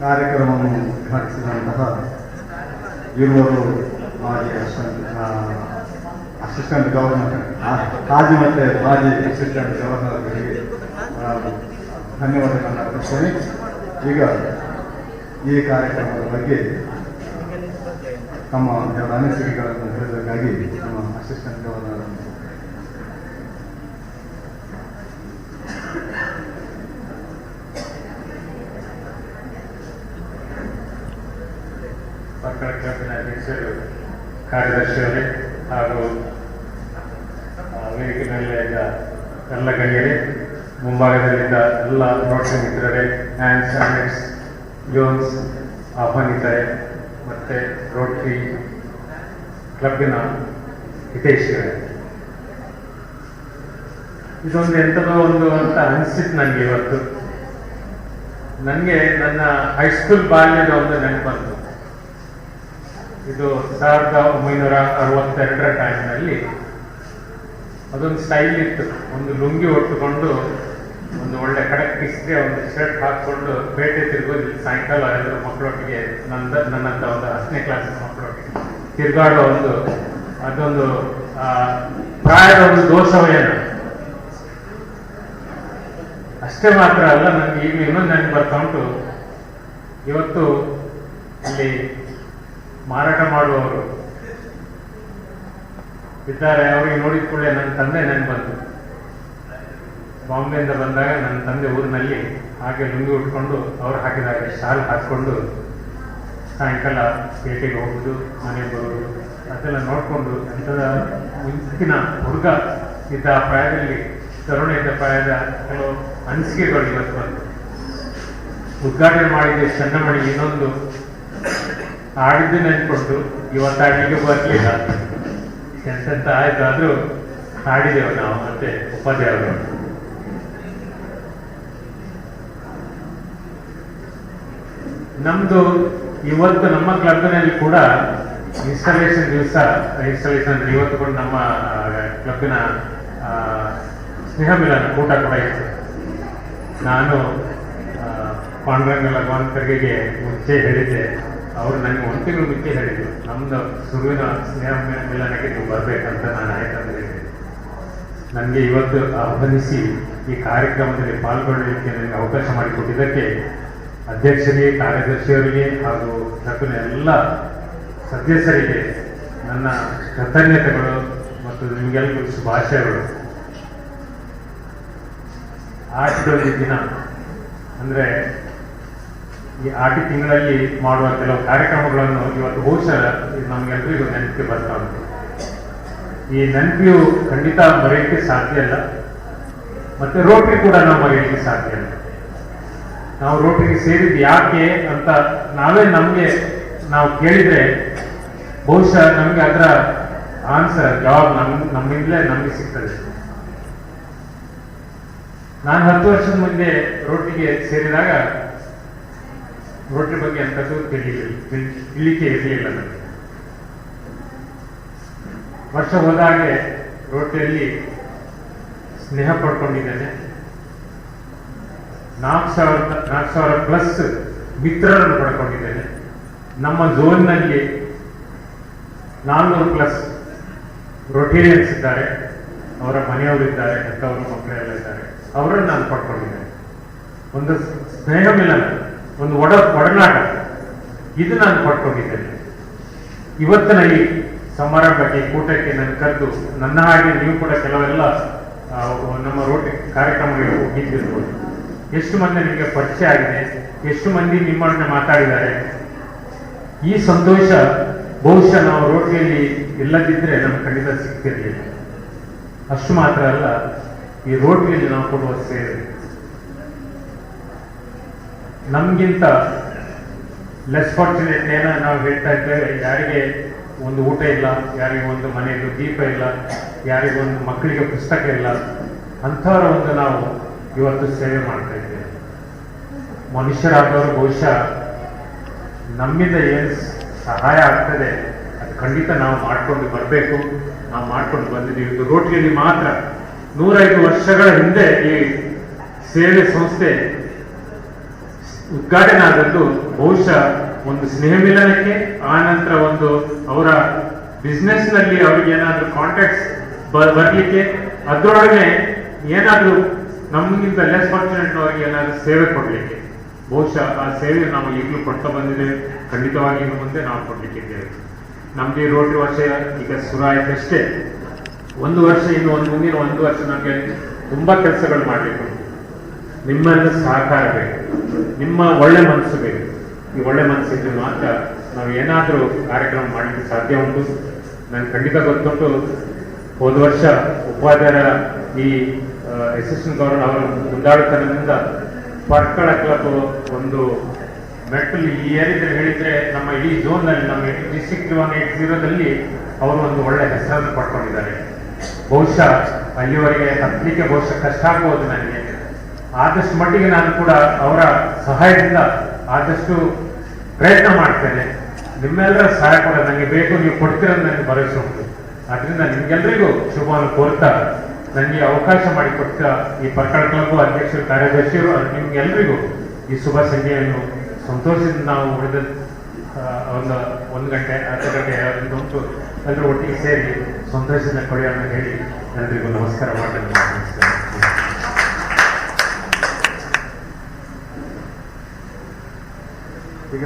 ಕಾರ್ಯಕ್ರಮವನ್ನು ಉದ್ಘಾಟಿಸಿದಂತಹ ಇರುವರು ಮಾಜಿ ಅಸಿಸ್ಟೆಂಟ್ ಗವರ್ನರ್ ಮಾಜಿ ಮತ್ತು ಮಾಜಿ ಅಸಿಸ್ಟೆಂಟ್ ಗವರ್ನರ್ಗಳಿಗೆ ಧನ್ಯವಾದಗಳನ್ನು ಅರ್ಪಿಸ್ತೇನೆ. ಈಗ ಈ ಕಾರ್ಯಕ್ರಮದ ಬಗ್ಗೆ ತಮ್ಮ ಎರಡು ಅನಿಸಿಕೆಗಳನ್ನು ಹೇಳಬೇಕಾಗಿ ನಮ್ಮ ಅಸಿಸ್ಟೆಂಟ್ ಗವರ್ನರ್ ಮಕ್ಕಳ ಕ್ಲಬ್ಬಿನ ಅಧ್ಯಕ್ಷರು, ಕಾರ್ಯದರ್ಶಿಯವರೇ ಹಾಗೂ ವೇದಿಕೆ ಮೇಲೆ ಇದ್ದ ಎಲ್ಲ ಗಣ್ಯರೇ, ಮುಂಭಾಗದಲ್ಲಿದ್ದ ಎಲ್ಲ ರೋಟರಿ ಮಿತ್ರರೇ, ಹ್ಯಾಂಡ್ಸ್ ಹ್ಯಾಂಡ್ಸ್ ಜೋನ್ಸ್ ಆಹ್ವಾನಿತರೆ ಮತ್ತು ರೋಟರಿ ಕ್ಲಬ್ಬಿನ ಹಿತೈಷಿಗಳೇ, ಇದೊಂದು ಎಂಥದೋ ಒಂದು ಅಂತ ಅನಿಸಿತ್ತು ನನಗೆ. ಇವತ್ತು ನನಗೆ ನನ್ನ ಹೈಸ್ಕೂಲ್ ಬಾಲ್ಯದ ಒಂದು ನೆನಪು ಬಂತು. ಇದು 1962ರ ಟೈಮ್ನಲ್ಲಿ ಅದೊಂದು ಸ್ಟೈಲ್ ಇತ್ತು. ಒಂದು ಲುಂಗಿ ಉಟ್ಟುಕೊಂಡು, ಒಂದು ಒಳ್ಳೆ ಕಡಕ್ ಕಿಸ್ಗೆ ಒಂದು ಶರ್ಟ್ ಹಾಕ್ಕೊಂಡು ಪೇಟೆ ತಿರುಗೋದು ಸಾಯಂಕಾಲ ಎಲ್ಲರೂ ಮಕ್ಕಳೊಟ್ಟಿಗೆ, ನನ್ನಂತ ಒಂದು 10ನೇ ಕ್ಲಾಸ್ ಮಕ್ಕಳೊಟ್ಟಿಗೆ ತಿರುಗಾಡೋ ಅದೊಂದು ಪ್ರಾಯದ ಒಂದು ದೋಷವೇನು. ಅಷ್ಟೇ ಮಾತ್ರ ಅಲ್ಲ, ನನಗೆ ಈಗ ಇನ್ನೊಂದು ನೆನಪು ಬರ್ತಾ ಉಂಟು. ಇವತ್ತು ಅಲ್ಲಿ ಮಾರಾಟ ಮಾಡುವವರು ಇದ್ದಾರೆ. ಅವರಿಗೆ ನೋಡಿದ ಕೂಡಲೇ ನನ್ನ ತಂದೆ ನೆನಪು ಬಂತು. ಬಾಂಬೆಯಿಂದ ಬಂದಾಗ ನನ್ನ ತಂದೆ ಊರಿನಲ್ಲಿ ಹಾಗೆ ಲುಂಗಿ ಉಟ್ಕೊಂಡು ಅವ್ರು ಹಾಕಿದಾಗ ಶಾಲ್ ಹಾಕ್ಕೊಂಡು ಸಾಯಂಕಾಲ ಪೇಟೆಗೆ ಹೋಗುದು, ಮನೆಗೆ ಬರುವುದು, ಅದೆಲ್ಲ ನೋಡಿಕೊಂಡು ಅಂಥದ ಮುಂಚಿನ ಹುಡುಗ ಇದ್ದ ಪ್ರಾಯದಲ್ಲಿ, ತರುಣ ಇದ್ದ ಪ್ರಾಯದ ಕೆಲವು ಅನಿಸಿಕೆಗಳು ಇವತ್ತು ಬಂತು. ಉದ್ಘಾಟನೆ ಮಾಡಿದ್ದೆ ಚೆನ್ನಮಣಿ ಇನ್ನೊಂದು ಆಡಿದ್ದು ನೆನ್ಕೊಂಡು ಇವತ್ತು ಆಡಲಿಕ್ಕೆ ಬರಲಿಲ್ಲ. ಎಂತೆಂತ ಆಯ್ತು, ಆದರೂ ಆಡಿದೆವು ನಾವು ಮತ್ತೆ ಉಪಾಧ್ಯಾಯರು. ನಮ್ದು ಇವತ್ತು ನಮ್ಮ ಕ್ಲಬ್ನಲ್ಲಿ ಕೂಡ ಇನ್ಸ್ಟಾಲೇಷನ್ ದಿವಸ, ಇನ್ಸ್ಟಾಲೇಷನ್ ಇವತ್ತು ಕೂಡ ನಮ್ಮ ಕ್ಲಬ್ಬಿನ ಸ್ನೇಹ ಮಿಲನ ಕೂಟ ಕೂಡ ಇತ್ತು. ನಾನು ಪಾಂಡುರಂಗ ಲಗವಾನ್ ಖರ್ಗೆಗೆ ಮುಂಚೆ ಹೇಳಿದ್ದೆ, ಅವರು ನನಗೆ 1 ತಿಂಗಳು ಮುಂಚೆ ಹೇಳಿದ್ರು, ನಮ್ದು ಶುರುವಿನ ಸ್ನೇಹ ಮಿಲನಕ್ಕೆ ನೀವು ಬರಬೇಕಂತ. ನಾನು ಆಯ್ತಂತ ಹೇಳಿದೆ. ನನಗೆ ಇವತ್ತು ಆಹ್ವಾನಿಸಿ ಈ ಕಾರ್ಯಕ್ರಮದಲ್ಲಿ ಪಾಲ್ಗೊಳ್ಳಲಿಕ್ಕೆ ನನಗೆ ಅವಕಾಶ ಮಾಡಿಕೊಟ್ಟಿದ್ದಕ್ಕೆ ಅಧ್ಯಕ್ಷರಿಗೆ, ಕಾರ್ಯದರ್ಶಿಯವರಿಗೆ ಹಾಗೂ ಕ್ಲಬ್ಬಿನ ಎಲ್ಲ ಸದಸ್ಯರಿಗೆ ನನ್ನ ಕೃತಜ್ಞತೆಗಳು ಮತ್ತು ನಿಮಗೆಲ್ಲರಿಗೂ ಶುಭಾಶಯಗಳು. ಆಟದೊಂದು ದಿನ ಅಂದರೆ ಈ ಆಟಿ ತಿಂಗಳಲ್ಲಿ ಮಾಡುವ ಕೆಲವು ಕಾರ್ಯಕ್ರಮಗಳನ್ನು ಇವತ್ತು ಬಹುಶಃ ನಮಗೆಲ್ಲರಿಗೂ ನೆನಪಿಗೆ ಬರ್ತಾ ಉಂಟು. ಈ ನೆನಪಿಯು ಖಂಡಿತ ಮರೆಯಲಿಕ್ಕೆ ಸಾಧ್ಯ ಇಲ್ಲ, ಮತ್ತೆ ರೋಟರಿ ಕೂಡ ನಾವು ಮರೆಯಲಿಕ್ಕೆ ಸಾಧ್ಯ ಇಲ್ಲ. ನಾವು ರೋಟರಿಗೆ ಸೇರಿದ್ದು ಯಾಕೆ ಅಂತ ನಾವು ಕೇಳಿದ್ರೆ ಬಹುಶಃ ನಮಗೆ ಅದರ ಆನ್ಸರ್, ಜವಾಬ್ ನಮ್ಮಿಂದಲೇ ನಮಗೆ ಸಿಗ್ತದೆ. ನಾನು 10 ವರ್ಷದ ಮುಂದೆ ರೋಟರಿಗೆ ಸೇರಿದಾಗ ರೋಟರಿ ಬಗ್ಗೆ ಅಂಥದ್ದು ತಿಳಿಲಿಕ್ಕೆ ಇರಲಿಲ್ಲ ನನಗೆ. ವರ್ಷ ಹೋದಾಗೆ ರೋಟರಿಯಲ್ಲಿ ಸ್ನೇಹ ಪಡ್ಕೊಂಡಿದ್ದೇನೆ. 4,000 ಪ್ಲಸ್ ಮಿತ್ರರನ್ನು ಪಡ್ಕೊಂಡಿದ್ದೇನೆ. ನಮ್ಮ ಝೋನ್ನಲ್ಲಿ 400 ಪ್ಲಸ್ ರೋಟೇರಿಯನ್ಸ್ ಇದ್ದಾರೆ, ಅವರ ಮನೆಯವರಿದ್ದಾರೆ, ಹೆತ್ತವರು ಮಕ್ಕಳೆಲ್ಲ ಇದ್ದಾರೆ. ಅವರನ್ನು ನಾನು ಪಡ್ಕೊಂಡಿದ್ದೇನೆ. ಒಂದು ಸ್ನೇಹ ಮಿಲನ, ಒಂದು ಒಡನಾಟ, ಇದು ನಾನು ಪಡ್ಕೊಂಡಿದ್ದೇನೆ. ಇವತ್ತಿನ ಈ ಸಮಾರಂಭಕ್ಕೆ, ಕೂಟಕ್ಕೆ ನನ್ನ ಕರೆದು, ನನ್ನ ಹಾಗೆ ನೀವು ಕೂಡ ಕೆಲವೆಲ್ಲ ನಮ್ಮ ರೋಟರಿ ಕಾರ್ಯಕ್ರಮಗಳಿಗೆ ಹೋಗಿದ್ದಿರ್ಬೋದು. ಎಷ್ಟು ಮಂದಿ ನಿಮಗೆ ಪರಿಚಯ ಆಗಿದೆ, ಎಷ್ಟು ಮಂದಿ ನಿಮ್ಮನ್ನ ಮಾತಾಡಿದ್ದಾರೆ. ಈ ಸಂತೋಷ ಬಹುಶಃ ನಾವು ರೋಟರಿಯಲ್ಲಿ ಇಲ್ಲದಿದ್ದರೆ ನಮ್ಗೆ ಖಂಡಿತ ಸಿಗ್ತಿರ್ಲಿಲ್ಲ. ಅಷ್ಟು ಮಾತ್ರ ಅಲ್ಲ, ಈ ರೋಟರಿಯಲ್ಲಿ ನಾವು ಕೊಡುವ ಸೇವೆ ನಮಗಿಂತ ಲೆಸ್ ಫಾರ್ಚುನೇಟ್ ಏನೋ ನಾವು ಹೇಳ್ತಾ ಇದ್ದೇವೆ. ಯಾರಿಗೆ ಒಂದು ಊಟ ಇಲ್ಲ, ಯಾರಿಗೆ ಒಂದು ಮನೆಯದು ದೀಪ ಇಲ್ಲ, ಯಾರಿಗೊಂದು ಮಕ್ಕಳಿಗೆ ಪುಸ್ತಕ ಇಲ್ಲ, ಅಂಥವರ ಒಂದು ನಾವು ಇವತ್ತು ಸೇವೆ ಮಾಡ್ತಾ ಇದ್ದೇವೆ. ಮನುಷ್ಯರಾದವರು ಬಹುಶಃ ನಮ್ಮಿಂದ ಏನು ಸಹಾಯ ಆಗ್ತದೆ ಅದು ಖಂಡಿತ ನಾವು ಮಾಡ್ಕೊಂಡು ಬರಬೇಕು. ನಾವು ಮಾಡ್ಕೊಂಡು ಬಂದಿದ್ದೀವಿ. ಇದು ರೋಟರಿಯಲ್ಲಿ ಮಾತ್ರ 105 ವರ್ಷಗಳ ಹಿಂದೆ ಈ ಸೇವೆ ಸಂಸ್ಥೆ ಉದ್ಘಾಟನೆ ಆದದ್ದು ಬಹುಶಃ ಒಂದು ಸ್ನೇಹ ಮಿಲನಕ್ಕೆ, ಆ ನಂತರ ಒಂದು ಅವರ ಬಿಸ್ನೆಸ್ ನಲ್ಲಿ ಅವ್ರಿಗೆ ಏನಾದ್ರೂ ಕಾಂಟ್ಯಾಕ್ಟ್ಸ್ ಬರ್ಲಿಕ್ಕೆ, ಅದರೊಳಗೆ ಏನಾದ್ರೂ ನಮಗಿಂತ ಲೆಸ್ ಫಾರ್ಚುನೇಟ್ ಅವರಿಗೆ ಏನಾದ್ರೂ ಸೇವೆ ಕೊಡ್ಲಿಕ್ಕೆ, ಬಹುಶಃ ಆ ಸೇವೆ ನಾವು ಈಗಲೂ ಕೊಡ್ತಾ ಬಂದಿದ್ದೇವೆ. ಖಂಡಿತವಾಗಿ ಇನ್ನು ಮುಂದೆ ನಾವು ಕೊಡ್ಲಿಕ್ಕಿದ್ದೇವೆ. ನಮ್ದು ಈ ರೋಟರಿ ವರ್ಷ ಈಗ ಶುರು ಆಯ್ತಷ್ಟೇ. ಒಂದು ವರ್ಷ ಇನ್ನು ಮುಂದಿನ ಒಂದು ವರ್ಷ ನಮಗೆ ತುಂಬಾ ಕೆಲಸಗಳು ಮಾಡಬೇಕು. ನಿಮ್ಮೆಲ್ಲ ಸಹಕಾರ ಬೇಕು, ನಿಮ್ಮ ಒಳ್ಳೆ ಮನಸ್ಸು ಬೇಕು. ಈ ಒಳ್ಳೆ ಮನಸ್ಸಿದ್ರೆ ಮಾತ್ರ ನಾವು ಏನಾದರೂ ಕಾರ್ಯಕ್ರಮ ಮಾಡಲಿಕ್ಕೆ ಸಾಧ್ಯ ಉಂಟು. ನನಗೆ ಖಂಡಿತ ಗೊತ್ತುಂಟು, ಹೋದ ವರ್ಷ ಉಪಾಧ್ಯಾಯರ ಈ ಅಸಿಸ್ಟೆಂಟ್ ಗವರ್ನರ್ ಅವರ ಮುಂದಾಳುತನದಿಂದ ಪರ್ಕಳ ಕ್ಲಬ್ ಒಂದು ಮೆಟ್ಟಲು ಏರಿದ್ರೆ ಹೇಳಿದ್ರೆ ನಮ್ಮ ಇಡೀ ಝೋನ್ ನಲ್ಲಿ, ನಮ್ಮ ಡಿಸ್ಟ್ರಿಕ್ಟ್ 180ದಲ್ಲಿ ಅವರು ಒಂದು ಒಳ್ಳೆ ಹೆಸರನ್ನು ಪಡ್ಕೊಂಡಿದ್ದಾರೆ. ಬಹುಶಃ ಅಲ್ಲಿವರೆಗೆ ಹತ್ತಲಿಕ್ಕೆ ಬಹುಶಃ ಕಷ್ಟ ಆಗ್ಬೋದು ನನಗೆ. ಆದಷ್ಟು ಮಟ್ಟಿಗೆ ನಾನು ಕೂಡ ಅವರ ಸಹಾಯದಿಂದ ಆದಷ್ಟು ಪ್ರಯತ್ನ ಮಾಡ್ತೇನೆ. ನಿಮ್ಮೆಲ್ಲರ ಸಹಾಯ ಕೂಡ ನನಗೆ ಬೇಕು, ನೀವು ಕೊಡ್ತೀರಂತ ನನಗೆ ಭರವಸೆ ಉಂಟು. ಆದ್ರಿಂದ ನಿಮ್ಗೆಲ್ಲರಿಗೂ ಶುಭವನ್ನು ಕೋರ್ತಾ ನನಗೆ ಅವಕಾಶ ಮಾಡಿಕೊಟ್ಟ ಈ ಪರ್ಕಳ ಕ್ಲಬ್ ಅಧ್ಯಕ್ಷರು, ಕಾರ್ಯದರ್ಶಿಯರು, ನಿಮ್ಗೆಲ್ಲರಿಗೂ ಈ ಶುಭ ಸಂಜೆಯನ್ನು ಸಂತೋಷದಿಂದ ನಾವು ಉಳಿದ ಒಂದು ಗಂಟೆ ಅರ್ಧ ಗಂಟೆ ಉಂಟು ಎಲ್ಲರೂ ಒಟ್ಟಿಗೆ ಸೇರಿ ಸಂತೋಷದಿಂದ ಕೊಡೆಯೋಣ ಹೇಳಿ ಎಲ್ಲರಿಗೂ ನಮಸ್ಕಾರ ಮಾಡಲು ಈಗ